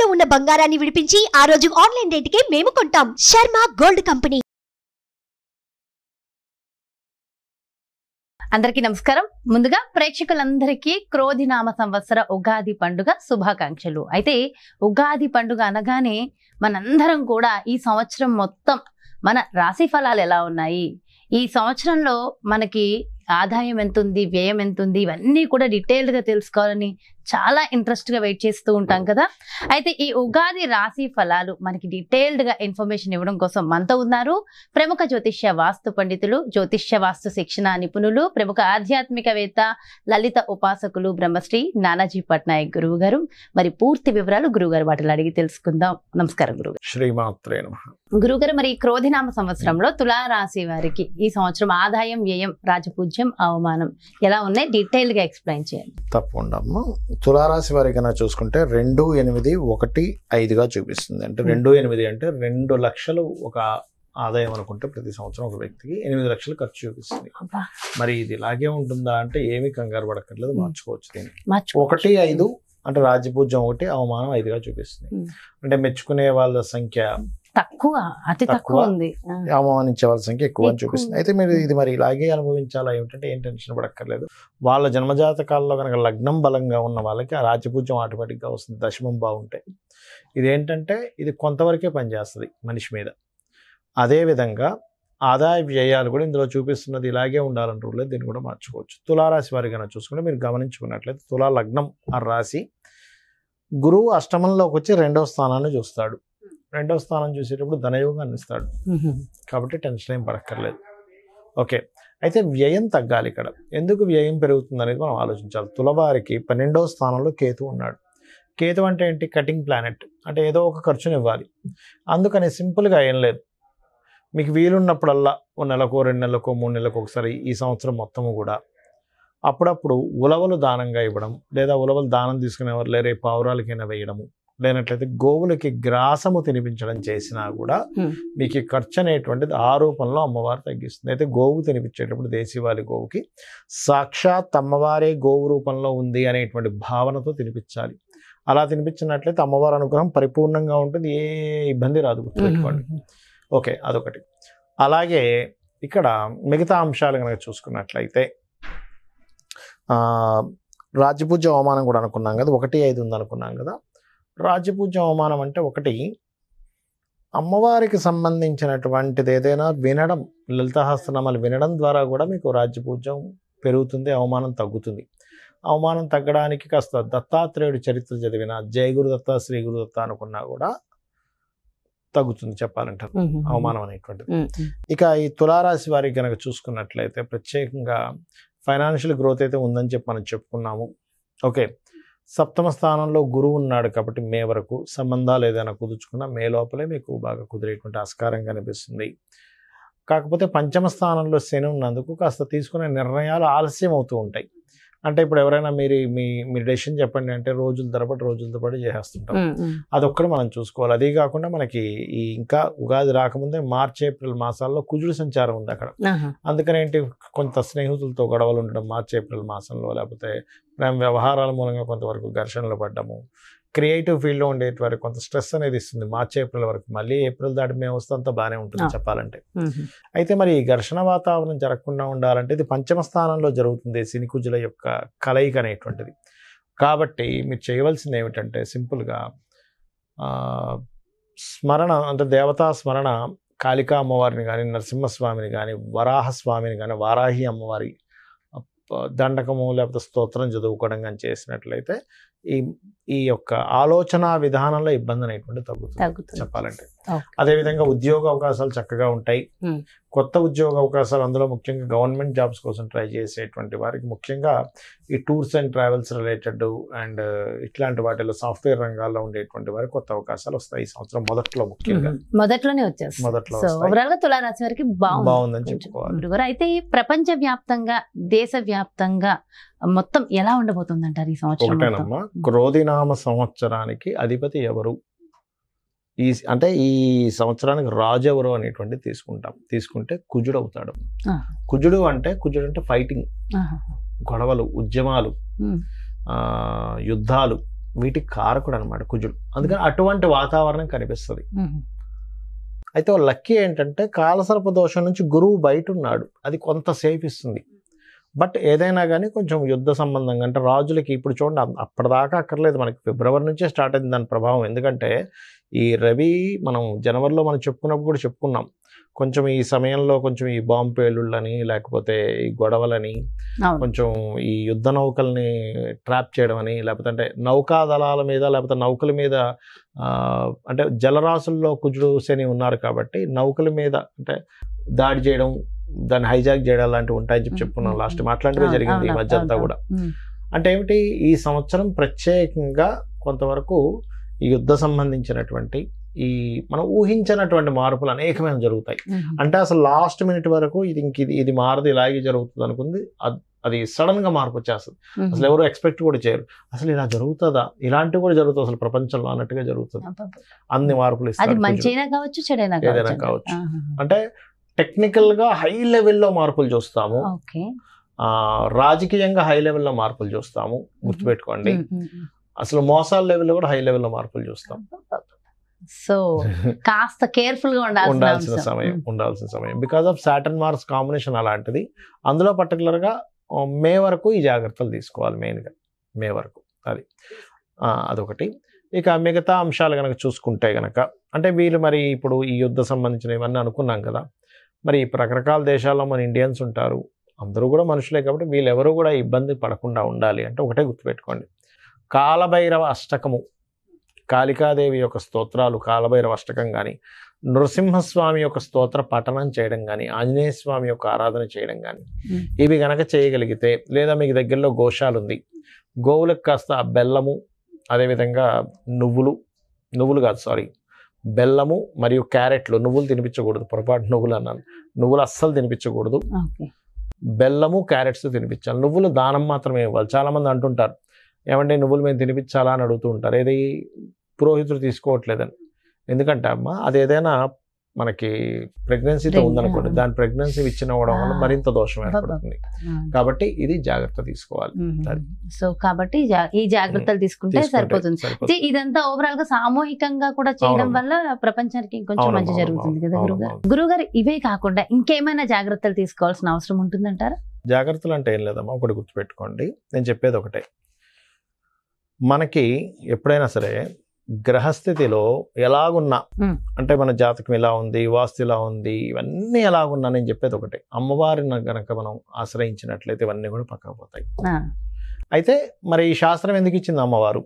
తాకట్టులో ఉన్న బంగారాన్ని విడిపించి ఆ రోజు ఆన్లైన్ రేటుకే మేము కొంటాం. Sharma gold company. అందరికీ నమస్కారం. ముందుగా ప్రేక్షకులందరికీ క్రోధినామ సంవత్సర ఉగాది పండుగ శుభాకాంక్షలు. అయితే ఉగాది పండుగ అనగానే మనందరం కూడా ఈ సంవత్సరం మొత్తం మన రాశి ఫలాలు ఎలా ఉన్నాయి, ఈ సంవత్సరంలో మనకి ఆదాయం ఎంత ఉంది, వ్యయం ఎంత ఉంది, ఇవన్నీ కూడా డీటెయిల్డ్గా తెలుసుకోవాలని చాలా ఇంట్రెస్ట్గా వెయిట్ చేస్తూ ఉంటాం కదా. అయితే ఈ ఉగాది రాశి ఫలాలు మనకి డీటెయిల్డ్గా ఇన్ఫర్మేషన్ ఇవ్వడం కోసం మనతో ఉన్నారు ప్రముఖ జ్యోతిష్య వాస్తు పండితులు, జ్యోతిష్య వాస్తు శిక్షణ నిపుణులు, ప్రముఖ ఆధ్యాత్మికవేత్త, లలిత ఉపాసకులు బ్రహ్మశ్రీ నానాజీ పట్నాయక్ గురువు గారు. మరి పూర్తి వివరాలు గురువుగారు వాటిలో అడిగి తెలుసుకుందాం. నమస్కారం గురుగారు. శ్రీమాత్రే నమః. గురుగారు, మరి క్రోధినామ సంవత్సరంలో తులారాశి వారికి ఈ సంవత్సరం ఆదాయం, వ్యయం, రాజపూజ్యం, అవమానం ఎలా ఉన్నాయి డీటెయిల్ గా ఎక్స్ప్లెయిన్ చేయండి. తప్పకుండా అమ్మ. తులారాశి వారికి కన్నా చూసుకుంటే 2, 8, 1, 5గా చూపిస్తుంది. అంటే 2, 8 అంటే 2 లక్షలు ఒక ఆదాయం అనుకుంటే ప్రతి సంవత్సరం ఒక వ్యక్తికి 8 లక్షలు ఖర్చు చూపిస్తుంది. మరి ఇది ఇలాగే ఉంటుందా అంటే ఏమీ కంగారు పడక్కర్లేదు, మార్చుకోవచ్చు దీన్ని. 1, 5 అంటే రాజ్యపూజ్యం 1, అవమానం 5గా చూపిస్తుంది. అంటే మెచ్చుకునే వాళ్ళ సంఖ్య తక్కువ, అతి తక్కువ ఉంది, అవమానించే వాళ్ళ సంఖ్య ఎక్కువ అని చూపిస్తుంది. అయితే మీరు ఇది మరి ఇలాగే అనుభవించాలా ఏమిటంటే ఏం టెన్షన్ పడక్కర్లేదు. వాళ్ళ జన్మజాతకాల్లో కనుక లగ్నం బలంగా ఉన్న వాళ్ళకి ఆ రాజ్యపూజ్యం ఆటోమేటిక్గా వస్తుంది, దశమం బాగుంటాయి. ఇదేంటంటే ఇది కొంతవరకే పనిచేస్తుంది మనిషి మీద. అదేవిధంగా ఆదాయ వ్యయాలు కూడా ఇందులో చూపిస్తున్నది ఇలాగే ఉండాలంటారు, దీన్ని కూడా మార్చుకోవచ్చు. తులారాశి వారి కనుక చూసుకుంటే మీరు గమనించుకున్నట్లయితే తులా లగ్నం ఆ రాశి, గురువు అష్టమంలోకి వచ్చి 2వ స్థానాన్ని చూస్తాడు. 2వ స్థానం చూసేటప్పుడు ధనయోగాన్ని ఇస్తాడు, కాబట్టి టెన్షన్ ఏం పడక్కర్లేదు. ఓకే, అయితే వ్యయం తగ్గాలి. ఇక్కడ ఎందుకు వ్యయం పెరుగుతుంది అనేది మనం ఆలోచించాలి. తులవారికి 12వ స్థానంలో కేతు ఉన్నాడు. కేతు అంటే ఏంటి? Cutting planet. అంటే ఏదో ఒక ఖర్చుని ఇవ్వాలి. అందుకని సింపుల్గా ఏం లేదు, మీకు వీలున్నప్పుడల్లా ఓ నెలకో 2 నెలలకో 3 నెలలకు ఒకసారి ఈ సంవత్సరం మొత్తము కూడా అప్పుడప్పుడు ఉలవలు దానంగా ఇవ్వడం, లేదా ఉలవలు దానం తీసుకునేవారు లేరే పావురాలకైనా వేయడము, లేనట్లయితే గోవులకి గ్రాసము తినిపించడం చేసినా కూడా మీకు ఖర్చు అనేటువంటిది ఆ రూపంలో అమ్మవారు తగ్గిస్తుంది. అయితే గోవు తినిపించేటప్పుడు దేశీవాలి గోవుకి సాక్షాత్ అమ్మవారే గోవు రూపంలో ఉంది అనేటువంటి భావనతో తినిపించాలి. అలా తినిపించినట్లయితే అమ్మవారి అనుగ్రహం పరిపూర్ణంగా ఉంటుంది, ఏ ఇబ్బంది రాదు, గుర్తుపెట్టుకోండి. ఓకే, అదొకటి. అలాగే ఇక్కడ మిగతా అంశాలు కనుక చూసుకున్నట్లయితే రాజ్యపూజ్య అవమానం కూడా అనుకున్నాం కదా, 1, 5 ఉందనుకున్నాం కదా. రాజ్యపూజ్య అవమానం అంటే ఒకటి, అమ్మవారికి సంబంధించినటువంటిది ఏదైనా వినడం, లలితాసహస్రనామాలు వినడం ద్వారా కూడా మీకు రాజ్యపూజ్యం పెరుగుతుంది, అవమానం తగ్గుతుంది. అవమానం తగ్గడానికి కాస్త దత్తాత్రేయుడి చరిత్ర చదివిన జయ గురుదత్త, శ్రీ గురుదత్త అనుకున్నా కూడా తగ్గుతుంది చెప్పాలంటే అవమానం అనేటువంటిది. ఇక ఈ తులారాశి వారికి కనుక చూసుకున్నట్లయితే ప్రత్యేకంగా ఫైనాన్షియల్ గ్రోత్ అయితే ఉందని చెప్పి మనం చెప్పుకున్నాము. ఓకే, 7వ స్థానంలో గురువు ఉన్నాడు కాబట్టి మే వరకు సంబంధాలు ఏదైనా కుదుర్చుకున్నా మే లోపలే మీకు బాగా కుదిరేటువంటి ఆస్కారం కనిపిస్తుంది. కాకపోతే 5వ స్థానంలో శని ఉన్నందుకు కాస్త తీసుకునే నిర్ణయాలు ఆలస్యం అవుతూ ఉంటాయి. అంటే ఇప్పుడు ఎవరైనా మీ డెసిషన్ చెప్పండి అంటే రోజుల తరబడి చేసేస్తుంటాం. అదొక్కటి మనం చూసుకోవాలి. అదే కాకుండా మనకి ఈ ఇంకా ఉగాది రాకముందే మార్చ్, ఏప్రిల్ మాసాల్లో కుజుడు సంచారం ఉంది అక్కడ. అందుకని ఏంటి, కొంత స్నేహితులతో గొడవలు ఉండడం మార్చ్, ఏప్రిల్ మాసంలో, లేకపోతే ప్రేమ వ్యవహారాల మూలంగా కొంతవరకు ఘర్షణలు పడ్డము, క్రియేటివ్ ఫీల్డ్లో ఉండేటి వారికి కొంత స్ట్రెస్ అనేది ఇస్తుంది మార్చ్, ఏప్రిల్ వరకు. మళ్ళీ ఏప్రిల్ దాటి మేము వస్తే అంతా బాగానే ఉంటుంది చెప్పాలంటే. అయితే మరి ఈ ఘర్షణ వాతావరణం జరగకుండా ఉండాలంటే ఇది 5వ స్థానంలో జరుగుతుంది, శని కుజుల యొక్క కలయిక అనేటువంటిది. కాబట్టి మీరు చేయవలసింది ఏమిటంటే సింపుల్గా స్మరణ, అంటే దేవతా స్మరణ, కాళికా అమ్మవారిని కానీ, నరసింహస్వామిని కానీ, వరాహస్వామిని కానీ, వారాహి అమ్మవారి దండకము లేకపోతే స్తోత్రం చదువుకోవడం కానీ చేసినట్లయితే ఈ యొక్క ఆలోచన విధానంలో ఇబ్బంది అనేటువంటి తగ్గుతుంది చెప్పాలంటే. అదేవిధంగా ఉద్యోగ అవకాశాలు చక్కగా ఉంటాయి. కొత్త ఉద్యోగ అవకాశాలు, అందులో ముఖ్యంగా గవర్నమెంట్ జాబ్స్ కోసం ట్రై చేసేటువంటి వారికి ముఖ్యంగా ఈ tours and travels related and ఇట్లాంటి వాటిలో సాఫ్ట్వేర్ రంగాల్లో ఉండేటువంటి వారికి కొత్త అవకాశాలు వస్తాయి ఈ సంవత్సరం మొదట్లో. ముఖ్యంగా మొదట్లోనే వచ్చేస్తాయి. తులారాశి వారికి బాగుందని చెప్పుకోవాలి. అయితే ప్రపంచ వ్యాప్తంగా, దేశ వ్యాప్తంగా మొత్తం ఎలా ఉండబోతుంది అంటారు ఈ సంవత్సరం? ఒకటేనమ్మా, క్రోధినామ సంవత్సరానికి అధిపతి ఎవరు, అంటే ఈ సంవత్సరానికి రాజు ఎవరు అనేటువంటి తీసుకుంటే కుజుడు అవుతాడు. కుజుడు అంటే ఫైటింగ్, గొడవలు, ఉద్యమాలు, యుద్ధాలు, వీటికి కారకుడు అనమాట కుజుడు. అందుకని అటువంటి వాతావరణం కనిపిస్తుంది. అయితే లక్కీ ఏంటంటే కాలసర్ప దోషం నుంచి గురువు బయట ఉన్నాడు, అది కొంత సేఫ్ ఇస్తుంది. బట్ ఏదైనా కానీ కొంచెం యుద్ధ సంబంధంగా అంటే రాజులకి ఇప్పుడు చూడండి అప్పటిదాకా అక్కర్లేదు, మనకి ఫిబ్రవరి నుంచే స్టార్ట్ అయింది దాని ప్రభావం. ఎందుకంటే ఈ రవి మనం జనవరిలో మనం చెప్పుకున్నప్పుడు కూడా చెప్పుకున్నాం, కొంచెం ఈ సమయంలో కొంచెం ఈ బాంబు పేలుళ్ళని లేకపోతే ఈ గొడవలని, కొంచెం ఈ యుద్ధ నౌకల్ని ట్రాప్ చేయడం అని, లేకపోతే అంటే నౌకాదళాల మీద లేకపోతే నౌకల మీద అంటే జలరాశుల్లో కుజుడు శని ఉన్నారు కాబట్టి నౌకల మీద అంటే దాడి చేయడం, దాన్ని హైజాక్ చేయడం లాంటివి ఉంటాయని చెప్పుకున్నాం లాస్ట్ మాట్లాడితే జరిగింది ఈ మధ్య అంతా కూడా. అంటే ఏమిటి, ఈ సంవత్సరం ప్రత్యేకంగా కొంతవరకు ఈ యుద్ధ సంబంధించినటువంటి ఈ మనం ఊహించినటువంటి మార్పులు అనేకమైన జరుగుతాయి. అంటే అసలు లాస్ట్ మినిట్ వరకు ఇది మారదు, ఇలాగే జరుగుతుంది అనుకుంది, అది సడన్ గా మార్పు వచ్చేస్తుంది. అసలు ఎవరు ఎక్స్పెక్ట్ కూడా చేయరు, అసలు ఇలా జరుగుతుందా, ఇలాంటివి కూడా జరుగుతుంది అసలు ప్రపంచంలో అన్నట్టుగా జరుగుతుంది. అన్ని మార్పులు ఏదైనా కావచ్చు. అంటే టెక్నికల్ గా హై లెవెల్లో మార్పులు చూస్తాము, రాజకీయంగా హై లెవెల్లో మార్పులు చూస్తాము, గుర్తుపెట్టుకోండి. అసలు మోసాల లెవెల్లో కూడా హై లెవెల్లో మార్పులు చూస్తాం. సో కాస్త కేర్ఫుల్ గా ఉండాల్సిన సమయం because of Saturn Mars combination అలాంటిది. అందులో పర్టికులర్ గా మే వరకు ఈ జాగ్రత్తలు తీసుకోవాలి, మెయిన్గా మే వరకు. అదొకటి. ఇక మిగతా అంశాలు కనుక చూసుకుంటే కనుక అంటే వీళ్ళు మరి ఇప్పుడు ఈ యుద్ధ సంబంధించిన ఇవన్నీ అనుకున్నాం కదా, మరి రకరకాల దేశాల్లో మన ఇండియన్స్ ఉంటారు, అందరూ కూడా మనుషులే కాబట్టి వీళ్ళెవరూ కూడా ఇబ్బంది పడకుండా ఉండాలి అంటే ఒకటే గుర్తుపెట్టుకోండి, కాలభైరవ అష్టకము, కాళికాదేవి యొక్క స్తోత్రాలు, కాలభైరవ అష్టకం కానీ, నృసింహస్వామి యొక్క స్తోత్ర పఠనం చేయడం కానీ, ఆంజనేయ స్వామి యొక్క ఆరాధన చేయడం కానీ, ఇవి గనక చేయగలిగితే, లేదా మీకు దగ్గరలో గోశాల ఉంది, గోవులకు కాస్త బెల్లము, అదేవిధంగా నువ్వులు కాదు సారీ బెల్లము మరియు క్యారెట్లు, నువ్వులు తినిపించకూడదు, పొరపాటు నువ్వులు అన్నాను, నువ్వులు అస్సలు తినిపించకూడదు, బెల్లము క్యారెట్స్ తినిపించాలి. నువ్వులు దానం మాత్రమే ఇవ్వాలి. చాలామంది అంటుంటారు ఏమంటే నువ్వులు మేము తినిపించాలా అని అడుగుతూ ఉంటారు, ఏది పురోహితుడు తీసుకోవట్లేదని. ఎందుకంటే అమ్మ అది ఏదైనా మనకి ప్రెగ్నెన్సీతో ఉందనుకోండి, దాని ప్రెగ్నెన్సీ ఇచ్చినవ్వడం వల్ల మరింత దోషం ఏర్పడుతుంది. కాబట్టి ఇది జాగ్రత్త తీసుకోవాలి. సో కాబట్టి ఈ జాగ్రత్తలు తీసుకుంటే సరిపోతుంది. ఇదంతా ఓవరాల్ గా సామూహికంగా కూడా చేయడం వల్ల ప్రపంచానికి ఇంకొంచెం మంచి జరుగుతుంది కదా గురుగారు. గురుగారు ఇవే కాకుండా ఇంకేమైనా జాగ్రత్తలు తీసుకోవాల్సిన అవసరం ఉంటుందంటారా? జాగ్రత్తలు అంటే ఏం లేదమ్మా, ఒకటి గుర్తుపెట్టుకోండి, నేను చెప్పేది ఒకటే, మనకి ఎప్పుడైనా సరే గ్రహస్థితిలో ఎలాగున్నా అంటే మన జాతకం ఎలా ఉంది, వాస్తు ఎలా ఉంది, ఇవన్నీ ఎలాగున్నా నేను చెప్పేది ఒకటే, అమ్మవారిని గనక మనం ఆశ్రయించినట్లయితే ఇవన్నీ కూడా పక్కకు పోతాయి. అయితే మరి ఈ శాస్త్రం ఎందుకు ఇచ్చింది అమ్మవారు?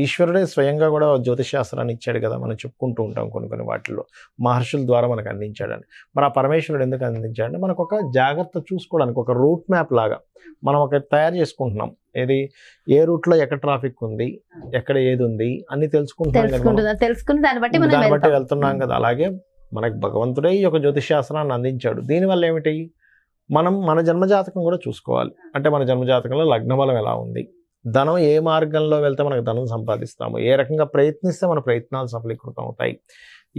ఈశ్వరుడే స్వయంగా కూడా జ్యోతిష్ శాస్త్రాన్ని ఇచ్చాడు కదా, మనం చెప్పుకుంటూ ఉంటాం కొన్ని వాటిల్లో మహర్షుల ద్వారా మనకు అందించాడని. మరి ఆ పరమేశ్వరుడు ఎందుకు అందించాడంటే మనకు ఒక జాగ్రత్త చూసుకోవడానికి, ఒక రూట్ మ్యాప్ లాగా మనం ఒక తయారు చేసుకుంటున్నాం. ఏది ఏ రూట్ లో ఎక్కడ ట్రాఫిక్ ఉంది, ఎక్కడ ఏది ఉంది అన్ని తెలుసుకుని దాన్ని బట్టి వెళ్తున్నాం కదా. అలాగే మనకు భగవంతుడే ఈ యొక్క జ్యోతిష్ శాస్త్రాన్ని అందించాడు. దీనివల్ల ఏమిటి, మనం మన జన్మజాతకం కూడా చూసుకోవాలి. అంటే మన జన్మజాతకంలో లగ్నబలం ఎలా ఉంది, ధనం ఏ మార్గంలో వెళ్తే మనకు ధనం సంపాదిస్తాము, ఏ రకంగా ప్రయత్నిస్తే మన ప్రయత్నాలు సఫలీకృతం అవుతాయి,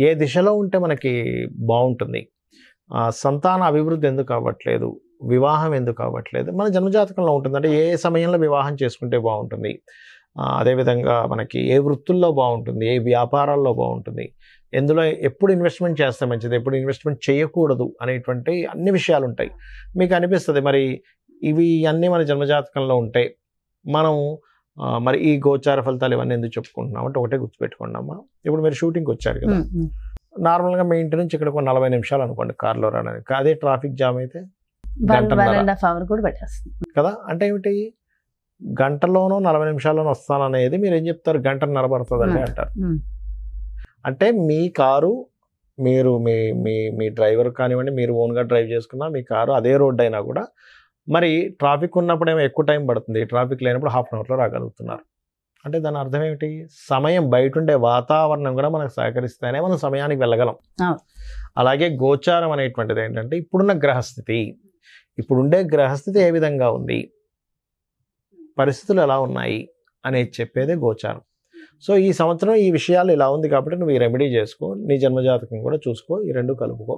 ఏ దిశలో ఉంటే మనకి బాగుంటుంది, సంతాన అభివృద్ధి ఎందుకు అవ్వట్లేదు, వివాహం ఎందుకు అవ్వట్లేదు, మన జన్మజాతకంలో ఉంటుంది. అంటే ఏ సమయంలో వివాహం చేసుకుంటే బాగుంటుంది, అదేవిధంగా మనకి ఏ వృత్తుల్లో బాగుంటుంది, ఏ వ్యాపారాల్లో బాగుంటుంది, ఎందులో ఎప్పుడు ఇన్వెస్ట్మెంట్ చేస్తే మంచిది, ఎప్పుడు ఇన్వెస్ట్మెంట్ చేయకూడదు అనేటువంటి అన్ని విషయాలు ఉంటాయి. మీకు అనిపిస్తుంది మరి ఇవి అన్నీ మన జన్మజాతకంలో ఉంటాయి, మనం మరి ఈ గోచార ఫలితాలు ఇవన్నీ ఎందుకు చెప్పుకుంటున్నాం అంటే ఒకటే గుర్తుపెట్టుకోండి అమ్మా. ఇప్పుడు మీరు షూటింగ్కి వచ్చారు కదా, నార్మల్గా మీ ఇంటి నుంచి ఇక్కడ 40 నిమిషాలు అనుకోండి కార్లో రావడానికి, అదే ట్రాఫిక్ జామ్ అయితే కదా. అంటే ఏమిటి, గంటలోనో 40 నిమిషాల్లోనో వస్తాననేది మీరు ఏం చెప్తారు, గంటన్నర పడుతుందండి అంటారు. అంటే మీ కారు మీరు మీ డ్రైవర్ కానివ్వండి, మీరు ఓన్గా డ్రైవ్ చేసుకున్నా మీ కారు అదే రోడ్డు అయినా కూడా మరి ట్రాఫిక్ ఉన్నప్పుడు ఏమో ఎక్కువ టైం పడుతుంది, ట్రాఫిక్ లేనప్పుడు హాఫ్ అన్ అవర్లో రాగలుగుతున్నారు. అంటే దాని అర్థం ఏమిటి, సమయం బయట ఉండే వాతావరణం కూడా మనకు సహకరిస్తేనే మనం సమయానికి వెళ్ళగలం. అలాగే గోచారం అనేటువంటిది ఏంటంటే ఇప్పుడున్న గ్రహస్థితి, ఇప్పుడుండే గ్రహస్థితి ఏ విధంగా ఉంది, పరిస్థితులు ఎలా ఉన్నాయి అనేది చెప్పేదే గోచారం. సో ఈ సంవత్సరం ఈ విషయాలు ఇలా ఉంది కాబట్టి నువ్వు ఈ రెమెడీ చేసుకో, నీ జన్మజాతకం కూడా చూసుకో, ఈ రెండు కలుపుకో.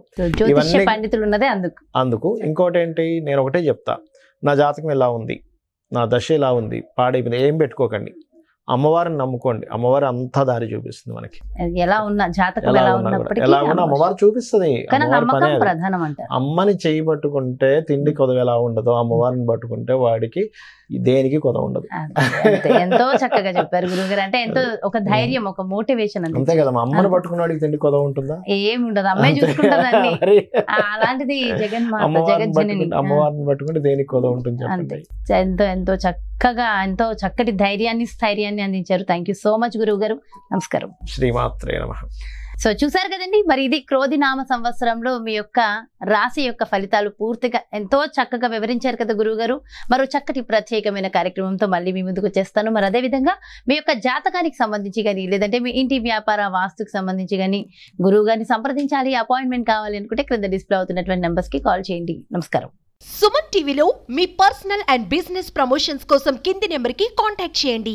అందుకు ఇంకోటి ఏంటి, నేను ఒకటే చెప్తా, నా జాతకం ఎలా ఉంది, నా దశ ఎలా ఉంది, పాడైపోయింది, ఏం పెట్టుకోకండి. అమ్మవారిని నమ్ముకోండి, అమ్మవారి అంతా దారి చూపిస్తుంది మనకి. ఎలా ఉన్నా జాతకం ఎలా ఎలా ఉన్నా కూడా, ఉన్నప్పటికీ ఎలా ఉన్నా అమ్మవారు చూపిస్తుంది. కానీ అమ్మవారి పనే నమ్మకం అది. ప్రధానం అంటారు. అమ్మని చేయి పట్టుకుంటే తిండి కొదవ ఎలా ఉండదో, అమ్మవారిని పట్టుకుంటే వాడికి దేనికి కొదవ ఉండదు. అంతే. ఎంతో చక్కగా చెప్పారు గురువుగారు. అంటే ఎంతో ఒక ధైర్యం, ఒక మోటివేషన్ అంతే కదా, మా అమ్మని పట్టుకున్న వాడికి తిండి కొదవ ఉంటుందా? ఏమి ఉండదు, అమ్మాయి చూసుకుంటుందండి. మరి అలాంటిది జగన్మాత అమ్మవారిని జగజ్జనని. అమ్మవారిని పట్టుకుంటే దేనికి కొదవ ఉంటుంది చెప్పండి. ఎంతో ఎంతో చక్కగా ఎంతో చక్కటి ధైర్యాన్ని స్థైర్యాన్ని అందించారు. థ్యాంక్ యూ సో మచ్ గురువు గారు. నమస్కారం. శ్రీమాత్రే నమః. సో చూసారు కదండి, మరి ఇది క్రోధినామ సంవత్సరంలో మీ యొక్క రాశి యొక్క ఫలితాలు పూర్తిగా ఎంతో చక్కగా వివరించారు కదా గురువు గారు. మరో చక్కటి ప్రత్యేకమైన కార్యక్రమంతో మళ్ళీ మీ ముందుకు వచ్చేస్తాను. మరి అదే విధంగా మీ యొక్క జాతకానికి సంబంధించి కానీ, లేదంటే మీ ఇంటి వ్యాపార వాస్తుకు సంబంధించి కానీ గురువు గారిని సంప్రదించాలి, అపాయింట్మెంట్ కావాలి అనుకుంటే క్రింద డిస్ప్లే అవుతున్నటువంటి నెంబర్స్ కి కాల్ చేయండి. నమస్కారం. సుమన్ టీవీలో మీ పర్సనల్ అండ్ బిజినెస్ ప్రమోషన్స్ కోసం కింది నెంబర్కి కాంటాక్ట్ చేయండి.